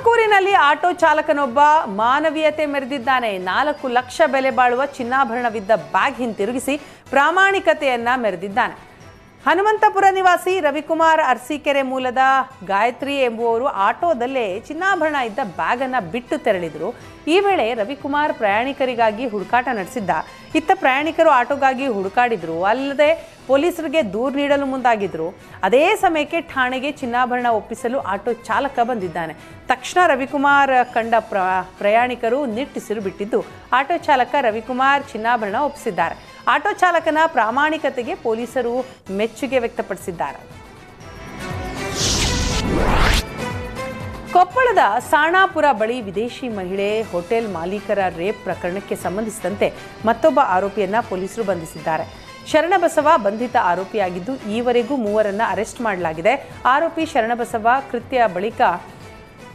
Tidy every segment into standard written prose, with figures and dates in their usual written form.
ತುಮಕೂರಿನಲ್ಲಿ ಆಟೋ ಚಾಲಕನೊಬ್ಬ ಮಾನವೀಯತೆ ಮೆರೆದಿದ್ದಾನೆ. 4 ಲಕ್ಷ ಬೆಲೆ ಬಾಳುವ ಚಿನ್ನಾಭರಣವಿದ್ದ ಬ್ಯಾಗ್ ಹಿಂತಿರುಗಿಸಿ ಪ್ರಾಮಾಣಿಕತೆಯನ್ನ ಮೆರೆದಿದ್ದಾನೆ. ಹನುಮಂತಪುರ ನಿವಾಸಿ ರವಿಕುಮಾರ್ ಅರಸೀಕೆರೆ ಮೂಲದ ಗಾಯತ್ರಿ ಎಂಬುವರು ಆಟೋದಲ್ಲೇ ಚಿನ್ನಾಭರಣ ಇದ್ದ ಬ್ಯಾಗ್ ಅನ್ನು ಬಿಟ್ಟು ತೆರಳಿದ್ರು. ಈ ವೇಳೆ ರವಿಕುಮಾರ್ ಪ್ರಯಾಣಿಕರಿಗಾಗಿ ಹುಡುಕಾಟ ನಡೆಸಿದ್ದ. ಇತ್ತ ಪ್ರಯಾಣಿಕರು ಆಟೋಗಾಗಿ ಹುಡುಕಾಡಿದ್ರು, ಅಲ್ಲದೆ ಪೊಲೀಸರಿಗೆ ದೂರು ನೀಡಲು ಮುಂದಾಗಿದ್ರು. ಅದೇ ಸಮಯಕ್ಕೆ ಠಾಣೆಗೆ ಚಿನ್ನಾಭರಣ ಒಪ್ಪಿಸಲು ಆಟೋ ಚಾಲಕ ಬಂದಿದ್ದಾನೆ. ತಕ್ಷಣ ರವಿಕುಮಾರ್ ಕಂಡ ಪ್ರಯಾಣಿಕರು ನಿಟ್ಟುಸಿರು ಬಿಟ್ಟಿದ್ದು ಆಟೋ ಚಾಲಕ ರವಿಕುಮಾರ್ ಚಿನ್ನಾಭರಣ ಒಪ್ಪಿಸಿದ್ದಾರೆ. ಆಟೋ ಚಾಲಕನ ಪ್ರಾಮಾಣಿಕತೆಗೆ ಪೊಲೀಸರು ಮೆಚ್ಚುಗೆ ವ್ಯಕ್ತಪಡಿಸಿದ್ದಾರೆ. ಕೊಪ್ಪಳದ ಸಾಣಾಪುರ ಬಳಿ ವಿದೇಶಿ ಮಹಿಳೆ ಹೋಟೆಲ್ ಮಾಲೀಕರ ರೇಪ್ ಪ್ರಕರಣಕ್ಕೆ ಸಂಬಂಧಿಸಿದಂತೆ ಮತ್ತೊಬ್ಬ ಆರೋಪಿಯನ್ನ ಪೊಲೀಸರು ಬಂಧಿಸಿದ್ದಾರೆ. ಶರಣಬಸವ ಬಂಧಿತ ಆರೋಪಿಯಾಗಿದ್ದು ಈವರೆಗೂ 3 ಅರೆಸ್ಟ್ ಮಾಡಲಾಗಿದೆ. ಆರೋಪಿ ಶರಣಬಸವ ಕೃತ್ಯ ಬಳಿಕ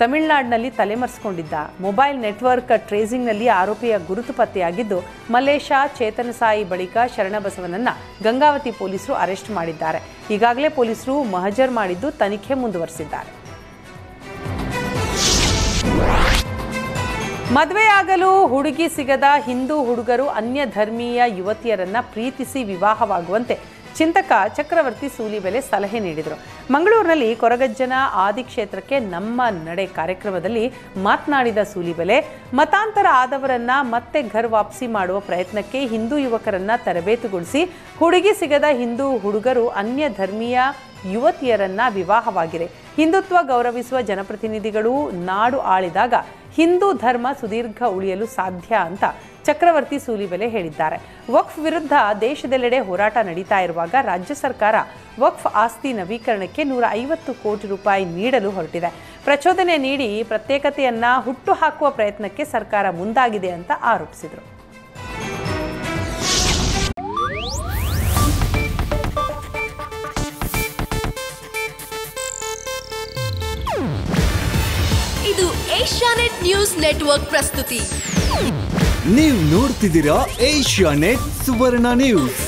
ತಮಿಳುನಾಡಿನಲ್ಲಿ ತಲೆಮರೆಸಿಕೊಂಡಿದ್ದ. ಮೊಬೈಲ್ ನೆಟ್ವರ್ಕ್ ಟ್ರೇಸಿಂಗ್ನಲ್ಲಿ ಆರೋಪಿಯ ಗುರುತು ಪತ್ತೆಯಾಗಿದ್ದು ಮಲ್ಲೇಶ ಚೇತನಸಾಯಿ ಬಳಿಕ ಶರಣಬಸವನನ್ನ ಗಂಗಾವತಿ ಪೊಲೀಸರು ಅರೆಸ್ಟ್ ಮಾಡಿದ್ದಾರೆ. ಈಗಾಗಲೇ ಪೊಲೀಸರು ಮಹಜರ್ ಮಾಡಿದ್ದು ತನಿಖೆ ಮುಂದುವರೆಸಿದ್ದಾರೆ. ಮದುವೆಯಾಗಲು ಹುಡುಗಿ ಸಿಗದ ಹಿಂದೂ ಹುಡುಗರು ಅನ್ಯ ಧರ್ಮೀಯ ಯುವತಿಯರನ್ನ ಪ್ರೀತಿಸಿ ವಿವಾಹವಾಗುವಂತೆ ಚಿಂತಕ ಚಕ್ರವರ್ತಿ ಸೂಲಿಬೆಲೆ ಸಲಹೆ ನೀಡಿದರು. ಮಂಗಳೂರಿನಲ್ಲಿ ಕೊರಗಜ್ಜನ ಆದಿಕ್ಷೇತ್ರಕ್ಕೆ ನಮ್ಮ ನಡೆ ಕಾರ್ಯಕ್ರಮದಲ್ಲಿ ಮಾತನಾಡಿದ ಸೂಲಿಬೆಲೆ, ಮತಾಂತರ ಆದವರನ್ನ ಮತ್ತೆ ಘರ್ ವಾಪಸಿ ಮಾಡುವ ಪ್ರಯತ್ನಕ್ಕೆ ಹಿಂದೂ ಯುವಕರನ್ನ ತರಬೇತುಗೊಳಿಸಿ ಹುಡುಗಿ ಸಿಗದ ಹಿಂದೂ ಹುಡುಗರು ಅನ್ಯ ಧರ್ಮೀಯ ಯುವತಿಯರನ್ನ ವಿವಾಹವಾಗಿರೆ. ಹಿಂದುತ್ವ ಗೌರವಿಸುವ ಜನಪ್ರತಿನಿಧಿಗಳು ನಾಡು ಆಳಿದಾಗ ಹಿಂದೂ ಧರ್ಮ ಸುದೀರ್ಘ ಉಳಿಯಲು ಸಾಧ್ಯ ಅಂತ ಚಕ್ರವರ್ತಿ ಸೂಲಿಬೆಲೆ ಹೇಳಿದ್ದಾರೆ. ವಕ್ಫ್ ವಿರುದ್ಧ ದೇಶದೆಲ್ಲೆಡೆ ಹೋರಾಟ ನಡೀತಾ ಇರುವಾಗ ರಾಜ್ಯ ಸರ್ಕಾರ ವಕ್ಫ್ ಆಸ್ತಿ ನವೀಕರಣಕ್ಕೆ 150 ಕೋಟಿ ರೂಪಾಯಿ ನೀಡಲು ಹೊರಟಿದೆ. ಪ್ರಚೋದನೆ ನೀಡಿ ಪ್ರತ್ಯೇಕತೆಯನ್ನ ಹುಟ್ಟುಹಾಕುವ ಪ್ರಯತ್ನಕ್ಕೆ ಸರ್ಕಾರ ಮುಂದಾಗಿದೆ ಅಂತ ಆರೋಪಿಸಿದರು. ಇದು ಏಷ್ಯಾನೆಟ್ ನ್ಯೂಸ್ ನೆಟ್ವರ್ಕ್ ಪ್ರಸ್ತುತಿ. ನೀವು ನೋಡ್ತಿದ್ದೀರಾ ಏಷ್ಯಾನೆಟ್ ಸುವರ್ಣ ನ್ಯೂಸ್.